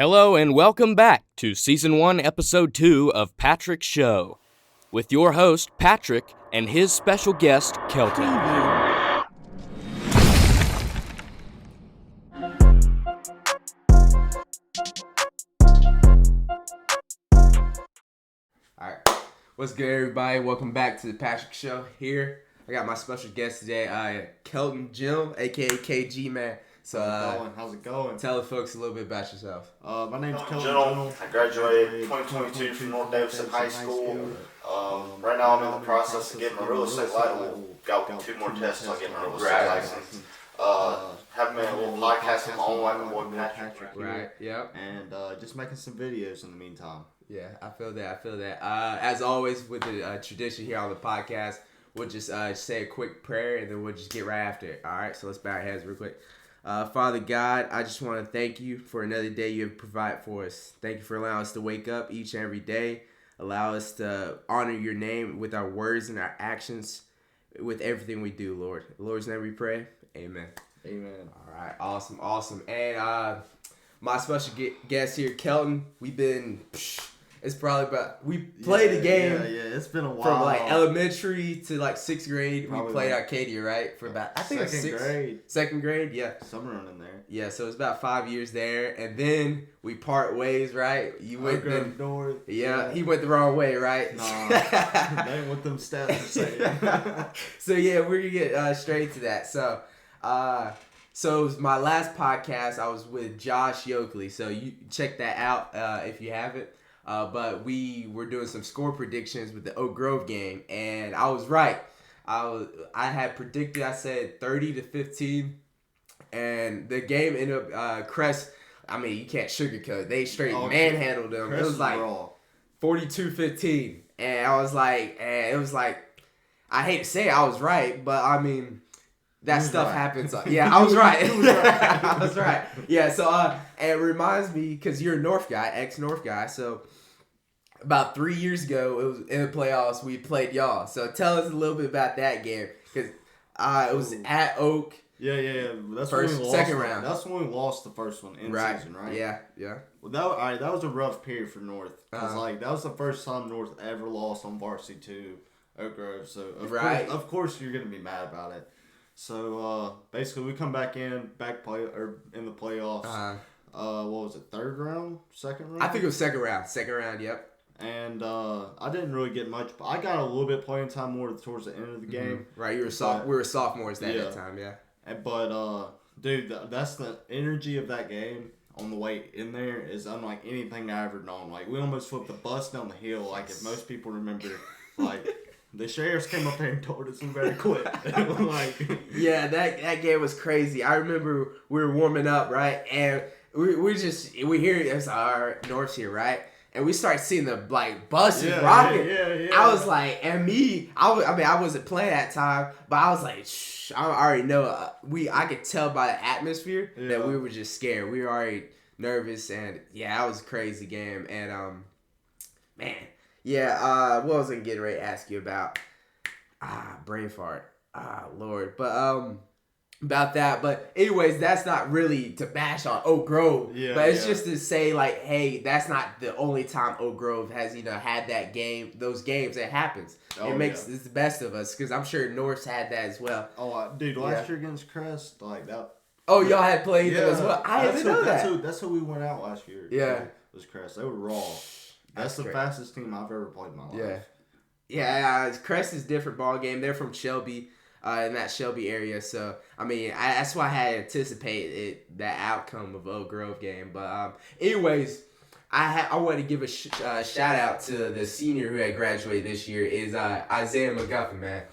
Hello and welcome back to Season 1, Episode 2 of Patrick's Show, with your host, Patrick, and his special guest, Kelton. Alright, what's good everybody? Welcome back to the Patrick Show here. I got my special guest today, Kelton Jim, aka KG, man. So, how's it going? Tell the folks a little bit about yourself. My name's Kelton Jim. I graduated 2022 from North Davidson High School. Right now I'm in the process of getting my real estate license. Got 2 more tests till I get my real estate license. Having a little podcast with my own like my boy Patrick. Right, yep. And just making some videos in the meantime. Yeah, I feel that. As always, with the tradition here on the podcast, we'll just say a quick prayer and then we'll just get right after it. Alright, so let's bow our heads real quick. Father God, I just want to thank you for another day you have provided for us. Thank you for allowing us to wake up each and every day. Allow us to honor your name with our words and our actions, with everything we do, Lord. In the Lord's name we pray. Amen. Amen. All right, awesome. And my special guest here, Kelton, it's probably about, we played the game. Yeah, it's been a while. From like elementary to like 6th grade, probably we played like Arcadia, right? For about, I think it was second grade, yeah. Somewhere in there. Yeah, so it's about 5 years there. And then we part ways, right? You went north. Yeah, he went the wrong way, right? Nah, that ain't what them stats are saying. So yeah, we're going to get straight to that. So it was my last podcast. I was with Josh Yoakley. So you check that out if you haven't. But we were doing some score predictions with the Oak Grove game, and I was right. I had predicted, I said 30-15, and the game ended up Crest. I mean, you can't sugarcoat. They straight manhandled them. It was like 42-15, and I was like, I hate to say I was right, but I mean, that stuff happens. Yeah, I was right. I was right. Yeah, so and it reminds me, because you're a North guy, ex-North guy, so about 3 years ago, it was in the playoffs, we played y'all. So tell us a little bit about that game, because it was at Oak. Yeah. That's second round. That's when we lost the first one in season, right? Yeah. Well, that was a rough period for North. Because that was the first time North ever lost on varsity to Oak Grove. So of course you're gonna be mad about it. So basically, we come back in in the playoffs. What was it? Second round? I think it was second round. Yep. And I didn't really get much, but I got a little bit playing time more towards the end of the game. Right, we were sophomores at that time, yeah. But dude, that's the energy of that game on the way in there is unlike anything I ever known. Like, we almost flipped the bus down the hill. Like, if most people remember, like, the sheriffs came up there and told us we better quit. Yeah, that game was crazy. I remember we were warming up, right, and we hear it's our North's here, right. And we start seeing the buses rocking. Yeah. I was like, and me, I wasn't playing at that time, but I was like, shh, I already know. I could tell by the atmosphere that we were just scared. We were already nervous, and yeah, that was a crazy game. And what was I getting ready to ask you about? Brain fart. Lord, but about that, but anyways, that's not really to bash on Oak Grove, but it's just to say, like, hey, that's not the only time Oak Grove has had those games. It happens. It's the best of us, because I'm sure North's had that as well. Dude, last year against Crest, like that. Oh, y'all had played them as well. I didn't know that. That's who we went out last year. Yeah, was Crest. They were raw. That's the fastest team I've ever played in my life. Yeah. Crest is a different ball game. They're from Shelby. In that Shelby area, so I mean, that's why I had anticipated that outcome of Oak Grove game. But anyways, I want to give a shout out to the senior who had graduated this year, is Isaiah McGuffin, man.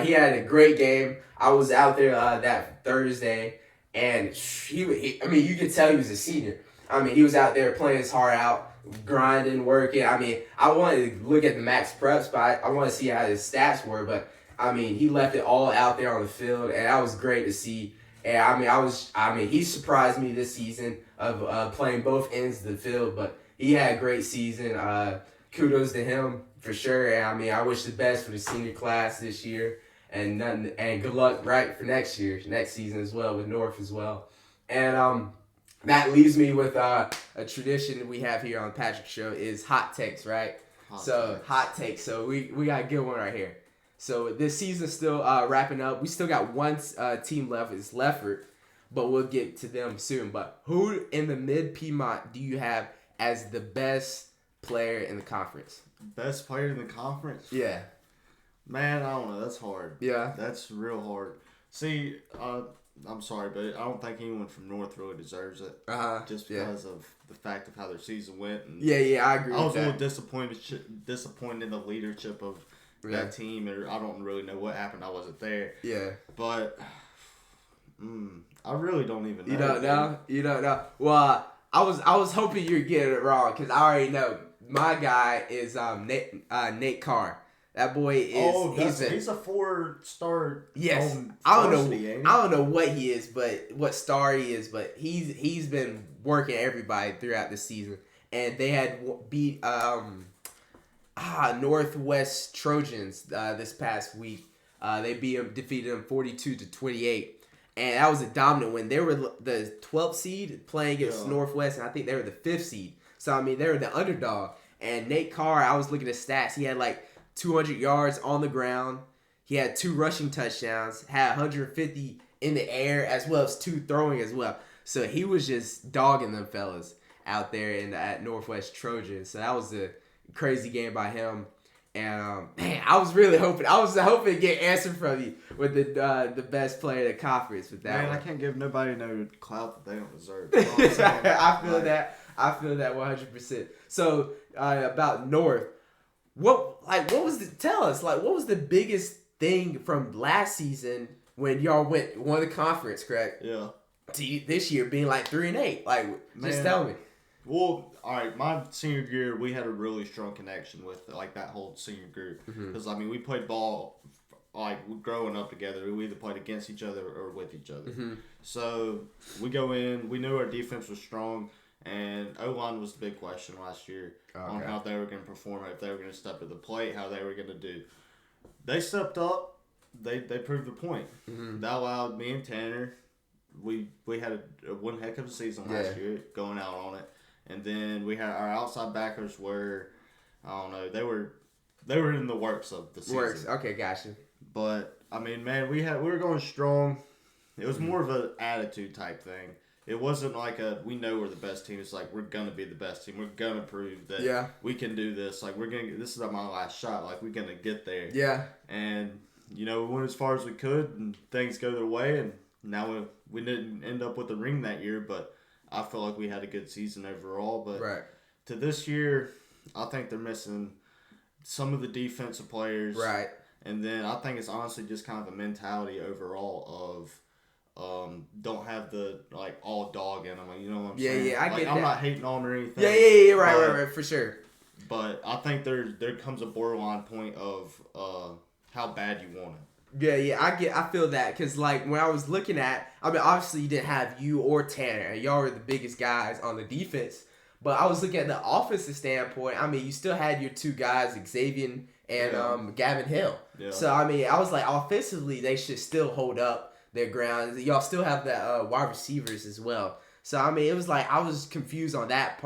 He had a great game. I was out there that Thursday, and he you could tell he was a senior. I mean, he was out there playing his heart out, grinding, working. I mean, I wanted to look at the max preps, but I want to see how his stats were, but I mean, he left it all out there on the field, and that was great to see. And he surprised me this season of playing both ends of the field, but he had a great season. Kudos to him for sure. And I wish the best for the senior class this year, and good luck for next season as well with North as well. And that leaves me with a tradition we have here on Patrick's show is hot takes, right? Hot takes. So we got a good one right here. So this season's still wrapping up. We still got one team left. It's Lefford, but we'll get to them soon. But who in the Mid-Piedmont do you have as the best player in the conference? Best player in the conference? Yeah. Man, I don't know. That's hard. Yeah. That's real hard. See, I'm sorry, but I don't think anyone from North really deserves it. Just because of the fact of how their season went. And I agree. I was a little disappointed in the leadership of that team, or I don't really know what happened. I wasn't there. Yeah. But I really don't even know. You don't know? You don't know. Well, I was hoping you'd get it wrong because I already know. My guy is Nate Carr. That boy is. He's a 4-star. Yes, I don't know what he is, but what star he is, but he's been working everybody throughout the season, and they had beat Northwest Trojans this past week. They defeated them 42-28, and that was a dominant win. They were the 12th seed playing against Northwest, and I think they were the 5th seed. So I mean, they were the underdog. And Nate Carr, I was looking at stats. He had like 200 yards on the ground. He had 2 rushing touchdowns, had 150 in the air, as well as 2 throwing as well. So he was just dogging them fellas out there at Northwest Trojans. So that was a crazy game by him. And man, I was really hoping. To get answered from you with the best player in the conference with that. Man, one. I can't give nobody no clout that they don't deserve. I feel that 100%. So about North, what was tell us what was the biggest thing from last season when y'all won the conference, correct? Yeah. To this year being like 3-8, just tell me. Well, all right, my senior year we had a really strong connection with that whole senior group because we played ball growing up together. We either played against each other or with each other. So we go in, we knew our defense was strong. And O-line was the big question last year on how they were going to perform, if they were going to step to the plate, how they were going to do. They stepped up. They proved the point. That allowed me and Tanner. We had one heck of a season last year going out on it. And then we had our outside backers were, I don't know, they were in the works of the season. Okay, gotcha. But I mean, man, we were going strong. It was more of an attitude type thing. It wasn't like we know we're the best team. It's like we're gonna be the best team. We're gonna prove that we can do this. This is my last shot. We're gonna get there. Yeah. And we went as far as we could, and things go their way. And now we didn't end up with a ring that year, but I feel like we had a good season overall. But to this year, I think they're missing some of the defensive players. Right. And then I think it's honestly just kind of a mentality overall of. Don't have the all dog in them. You know what I'm saying? Yeah, I get that. I'm not hating on or anything. Yeah, right, for sure. But I think there comes a borderline point of how bad you want it. Yeah, I feel that because when I was looking at, obviously you didn't have you or Tanner, and y'all were the biggest guys on the defense. But I was looking at the offensive standpoint. You still had your 2 guys, Xavier and Gavin Hill. Yeah. So I was like, offensively they should still hold up their ground. Y'all still have the wide receivers as well. So, it was I was confused on that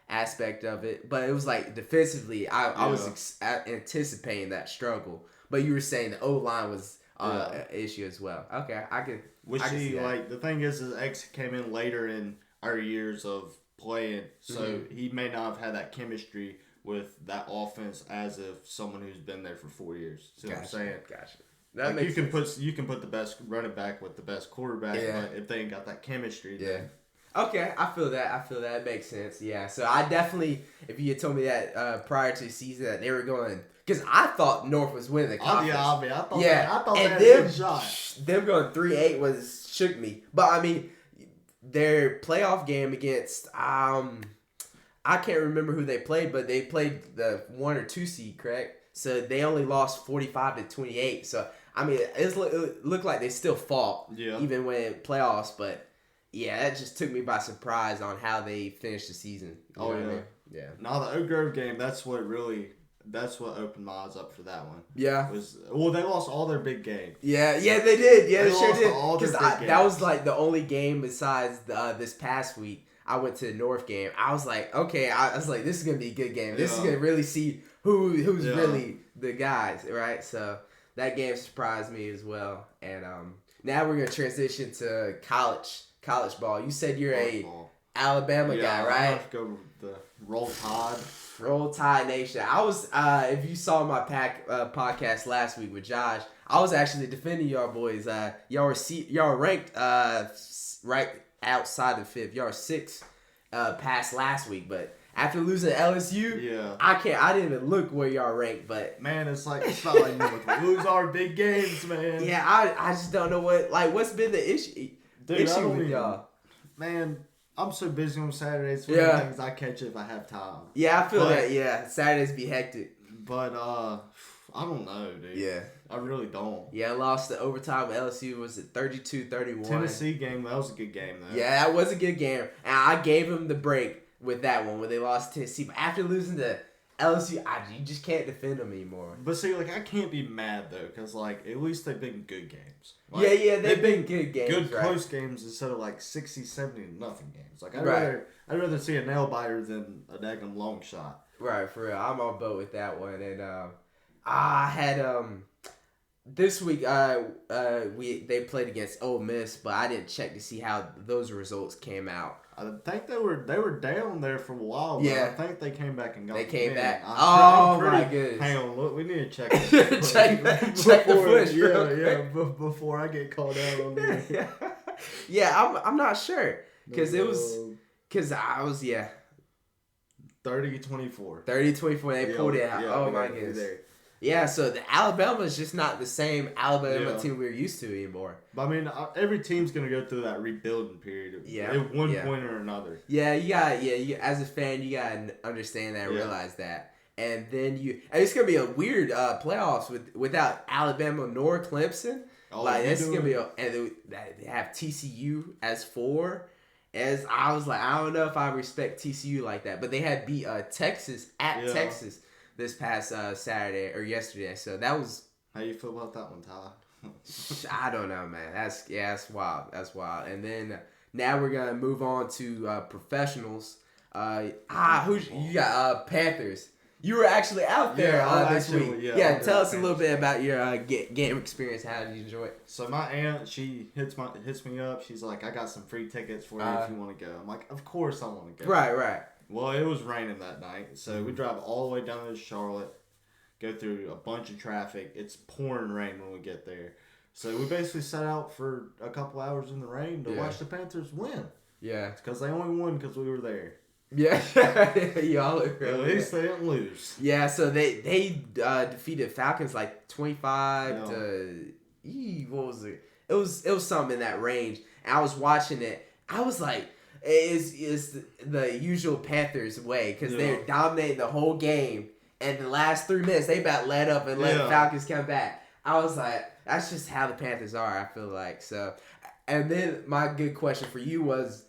aspect of it. But it was defensively, I was anticipating that struggle. But you were saying the O-line was an issue as well. Okay, I could see that. The thing is X came in later in our years of playing. So, he may not have had that chemistry with that offense as if someone who's been there for 4 years. See what I'm saying? Gotcha. You can put the best running back with the best quarterback, but if they ain't got that chemistry, then okay, I feel that. It makes sense. Yeah, so I definitely, if you had told me that prior to the season that they were going, because I thought North was winning the conference. I thought they had a good shot. Them going 3-8 shook me, but their playoff game against I can't remember who they played, but they played the 1 or 2 seed, correct? So they only lost 45-28. So it looked like they still fought, even when playoffs. But that just took me by surprise on how they finished the season. Yeah. No, the Oak Grove game, that's what really that's what opened my eyes up for that one. Yeah. They lost all their big games. Yeah, they did. Yeah, they sure lost did. all their Because big that games. was like the only game besides this past week. I went to the North game. I was like, okay. I was like, this is gonna be a good game. This is gonna really see who's really the guys, right? So that game surprised me as well. And now we're gonna transition to college ball. You said you're a Alabama guy, right? I have to go with the Roll Tide. Roll Tide Nation. I was, if you saw my podcast last week with Josh, I was actually defending y'all boys. Y'all were ranked right outside the fifth. Y'all were 6 past last week, but after losing to LSU, I didn't even look where y'all ranked. But man, it's not like we lose our big games, man. Yeah, I just don't know what's been the issue with y'all. Man, I'm so busy on Saturdays. One of the things I catch if I have time. Yeah, I feel that. Yeah, Saturdays be hectic. But I don't know, dude. Yeah. I really don't. Yeah, I lost the overtime with LSU. Was it 32-31? Tennessee game, that was a good game, though. Yeah, that was a good game. And I gave them the break with that one when they lost to Tennessee. But after losing to LSU, you just can't defend them anymore. But see, like, I can't be mad, though, because, like, at least they've been good games. Like, they've been good games. Good close games instead of, like, 60, 70 nothing games. Like, I'd rather see a nail biter than a daggum long shot. Right, for real. I'm on boat with that one. And I had this week they played against Ole Miss, but I didn't check to see how those results came out. I think they were down there for a while. But I think they came back and got. They came back. My goodness! Hang on, look, we need to check. check the footage. Before I get called out on there. Yeah, I'm not sure because I was 30-24. 30-24. They pulled it out. Oh my goodness. Yeah, so the Alabama is just not the same Alabama team we're used to anymore. But I mean, every team's gonna go through that rebuilding period at one point or another. Yeah, you as a fan, you gotta understand that, and realize that, and then it's gonna be a weird playoffs without Alabama nor Clemson. It's gonna be and they have TCU as 4. As I was like, I don't know if I respect TCU like that, but they had beat Texas at Texas this past Saturday or yesterday. So that was. How you feel about that one, Tyler? I don't know, man. That's wild. That's wild. And then now we're gonna move on to professionals. Who you got? Panthers. You were actually out there this week. Yeah, tell us a little bit about your game experience. How did you enjoy it? So my aunt, she hits me up. She's like, I got some free tickets for you if you want to go. I'm like, of course I want to go. Right. Well, it was raining that night, so we drive all the way down to Charlotte, go through a bunch of traffic. It's pouring rain when we get there. So we basically sat out for a couple hours in the rain to watch the Panthers win. Yeah. Because they only won because we were there. Yeah. Y'all at least they didn't lose. Yeah, so they defeated Falcons like 25 to... what was it? It was something in that range. And I was watching it. I was like... It's the usual Panthers way because they're dominating the whole game, and the last 3 minutes they about let up and let the Falcons come back. I was like, that's just how the Panthers are. I feel like so. And then my good question for you was,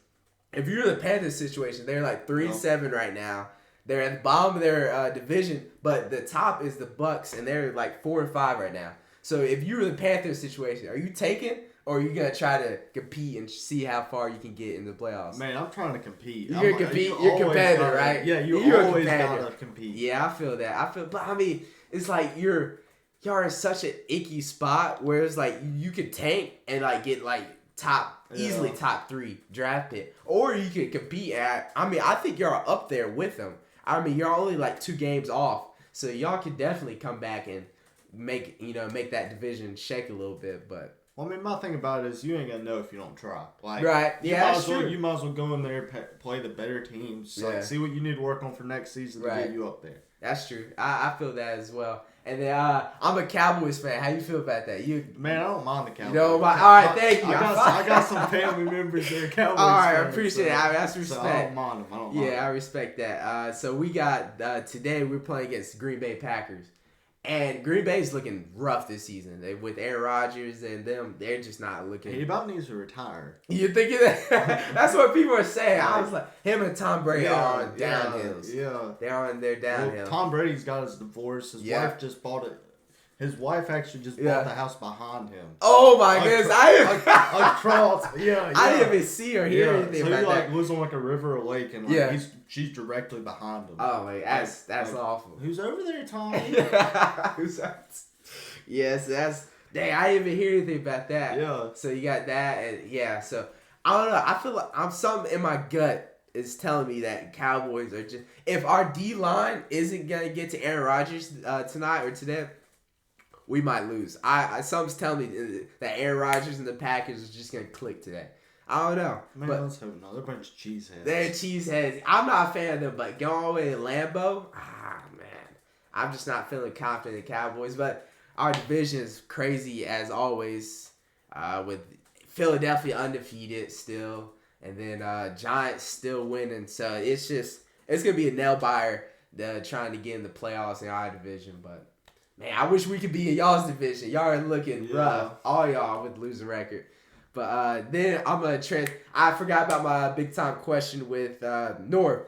if you're in the Panthers situation, they're like 3-7 right now. They're at the bottom of their division, but the top is the Bucks, and they're like 4-5 right now. So if you're in the Panthers situation, are you taking? Or are you going to try to compete and see how far you can get in the playoffs? Man, I'm trying to compete. You're a competitor, right? Yeah, you're always got to compete. Yeah, I feel that. But I mean, it's like y'all are in such an icky spot where it's like you could tank and like get like easily top 3 draft pick. Or you could compete I think y'all are up there with them. I mean, you're only like 2 games off. So y'all could definitely come back and make that division shake a little bit, but... Well, I mean, my thing about it is you ain't gonna know if you don't try. Like, right? Yeah, you might as well go in there, play the better teams, see what you need to work on for next season to get you up there. That's true. I feel that as well. And then I'm a Cowboys fan. How you feel about that? Man, I don't mind the Cowboys. All right, thank you. I got some family members that are Cowboys. All right, fans, I appreciate it. That's respect. So I don't mind them. I respect that. So we got today we're playing against Green Bay Packers. And Green Bay's looking rough this season. With Aaron Rodgers and them, they're just not looking. He about needs to retire. You thinking that? That's what people are saying. I was like, him and Tom Brady are on downhills. Yeah. They're on their downhill. Well, Tom Brady's got his divorce. His wife just bought it. His wife actually just bought the house behind him. Oh my goodness! Across. Yeah. I didn't even see or hear anything so about he that. lives on like a river or lake, and like she's directly behind him. Oh my, that's awful. Who's over there, Tommy? Who's that? Yes, that's. Dang, I didn't even hear anything about that. Yeah. So you got that, and so I don't know. I feel like something in my gut is telling me that Cowboys are just. If our D line isn't gonna get to Aaron Rodgers tonight or today, we might lose. Something's telling me that Aaron Rodgers and the Packers is just gonna click today. I don't know. Man, but let's hope not. They're a bunch of cheeseheads. They're cheeseheads. I'm not a fan of them, but going all the way to Lambeau, man, I'm just not feeling confident in the Cowboys. But our division is crazy as always, with Philadelphia undefeated still, and then Giants still winning. So it's gonna be a nail biter trying to get in the playoffs in our division, but. Man, I wish we could be in y'all's division. Y'all are looking rough. All y'all with losing record. But then I'm going to I forgot about my big-time question with North.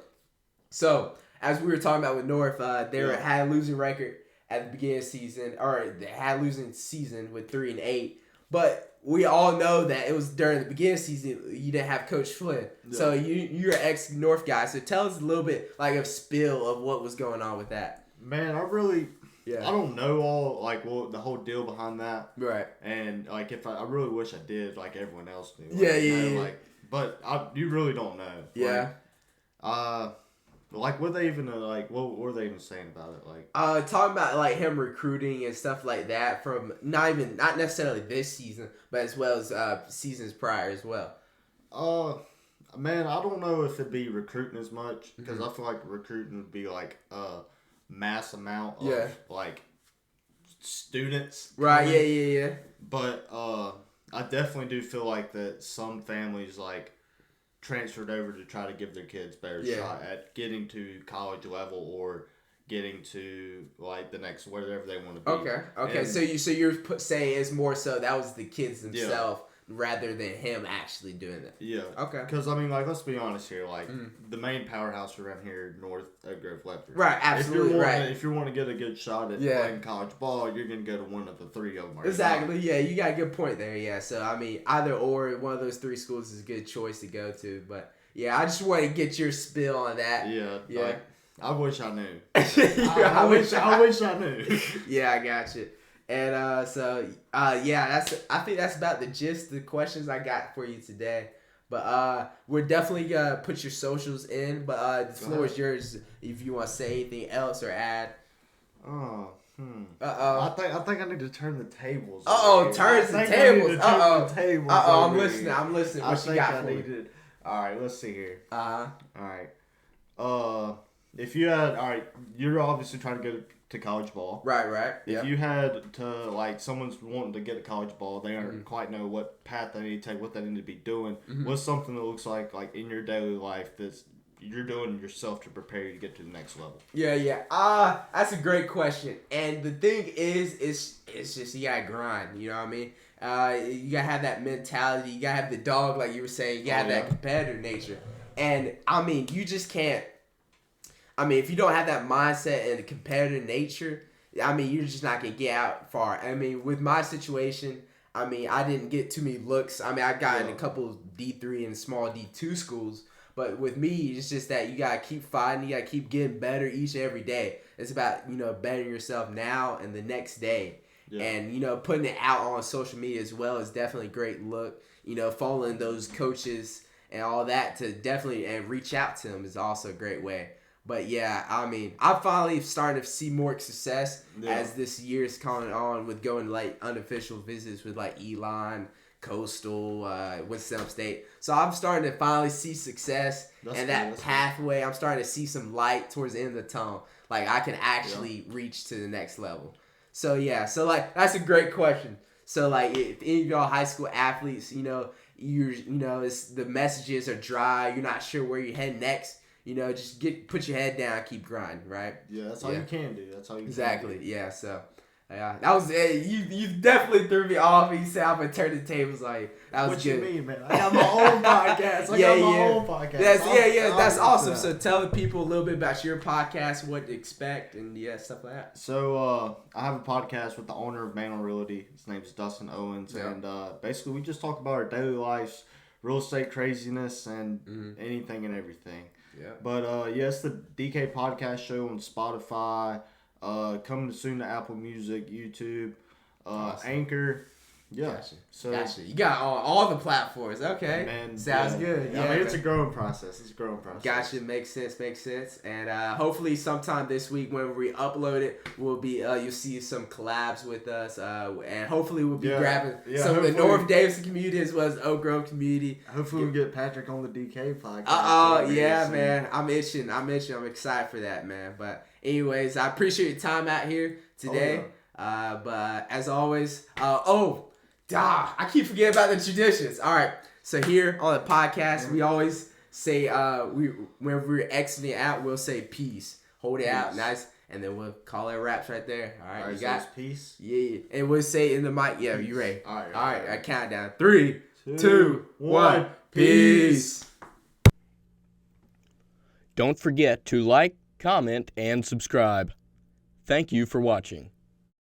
So, as we were talking about with North, they had a losing record at the beginning of the season. Or they had a losing season with 3-8. But we all know that it was during the beginning of the season you didn't have Coach Flynn. Yeah. So, you're an ex-North guy. So, tell us a little bit, like, a spill of what was going on with that. Man, I don't know all the whole deal behind that. Right. And like I really wish I did like everyone else knew. Like, but you really don't know. Yeah. Like what they even what were they even saying about it? Like talking about like him recruiting and stuff like that from not necessarily this season, but as well as seasons prior as well. Man, I don't know if it'd be recruiting as much because I feel like recruiting would be like mass amount of like students. Right, yeah. But I definitely do feel like that some families like transferred over to try to give their kids better shot at getting to college level or getting to like the next whatever they want to be. Okay. And so you're saying it's more so that was the kids themselves rather than him actually doing that. Yeah. Okay. Because, I mean, like, let's be honest here. Like, the main powerhouse around here, North Oak Grove Leopard. Right, absolutely, If you want to get a good shot at playing college ball, you're going to go to one of the three of them. Exactly, yeah. You got a good point there, yeah. So, I mean, either or, one of those three schools is a good choice to go to. But, yeah, I just want to get your spill on that. Yeah. Like, I wish I knew. I wish I knew. Yeah, I got you. And I think that's about the gist of the questions I got for you today. But we're definitely gonna put your socials in. But the floor is yours if you want to say anything else or add. I think I need to turn the tables. Turn the tables. I'm listening. What you got for me? All right, let's see here. All right. If you had, you're obviously trying to get to college ball. Right. If you had to, like, someone's wanting to get a college ball, they don't quite know what path they need to take, what they need to be doing. What's something that looks like in your daily life that you're doing yourself to prepare you to get to the next level? Yeah. That's a great question. And the thing is, it's just you gotta grind. You know what I mean? You gotta have that mentality. You gotta have the dog, like you were saying. You gotta have that competitive nature. And I mean, you just can't. I mean, if you don't have that mindset and the competitive nature, I mean, you're just not going to get out far. I mean, with my situation, I mean, I didn't get too many looks. I mean, I got in a couple D3 and small D2 schools. But with me, it's just that you got to keep fighting. You got to keep getting better each and every day. It's about, bettering yourself now and the next day. Yeah. And, putting it out on social media as well is definitely a great look. Following those coaches and all that to definitely and reach out to them is also a great way. But yeah, I mean, I'm finally starting to see more success as this year's coming on with going like unofficial visits with like Elon, Coastal, Winston State. So I'm starting to finally see success and that pathway. I'm starting to see some light towards the end of the tunnel. Like I can actually reach to the next level. So yeah, that's a great question. So like if any of y'all high school athletes, it's the messages are dry. You're not sure where you're heading next. just put your head down, keep grinding, right? Yeah, that's all you can do. That's all you exactly. can do. Yeah. So. Yeah, that was you definitely threw me off. You said I'm gonna turn the tables like that was what good. What you mean, man? I got my own podcast. I got my own podcast. That's awesome. So tell the people a little bit about your podcast, what to expect, and stuff like that. So I have a podcast with the owner of Manor Realty. His name's Dustin Owens, and basically we just talk about our daily lives, real estate craziness, and anything and everything. Yeah. But it's the DK Podcast Show on Spotify. Coming soon to Apple Music, YouTube, awesome. Anchor. Yeah. Gotcha. You got all the platforms. Okay. Man, sounds good. Yeah, it's a growing process. Gotcha. Makes sense. And hopefully sometime this week when we upload it, we'll be you'll see some collabs with us. And hopefully we'll be grabbing some of the North Davidson community as well as Oak Grove community. Hopefully we'll get Patrick on the DK podcast. Man. I'm itching. I'm excited for that, man. But anyways, I appreciate your time out here today. But as always, I keep forgetting about the traditions. All right, so here on the podcast, we always say when we're exiting out, we'll say peace. Hold it out, nice, and then we'll call it wraps right there. All right, you got peace. Yeah, and we'll say in the mic. Yeah, you ready? All right. I count down. 3, 2, 1. Peace. Don't forget to like, comment, and subscribe. Thank you for watching.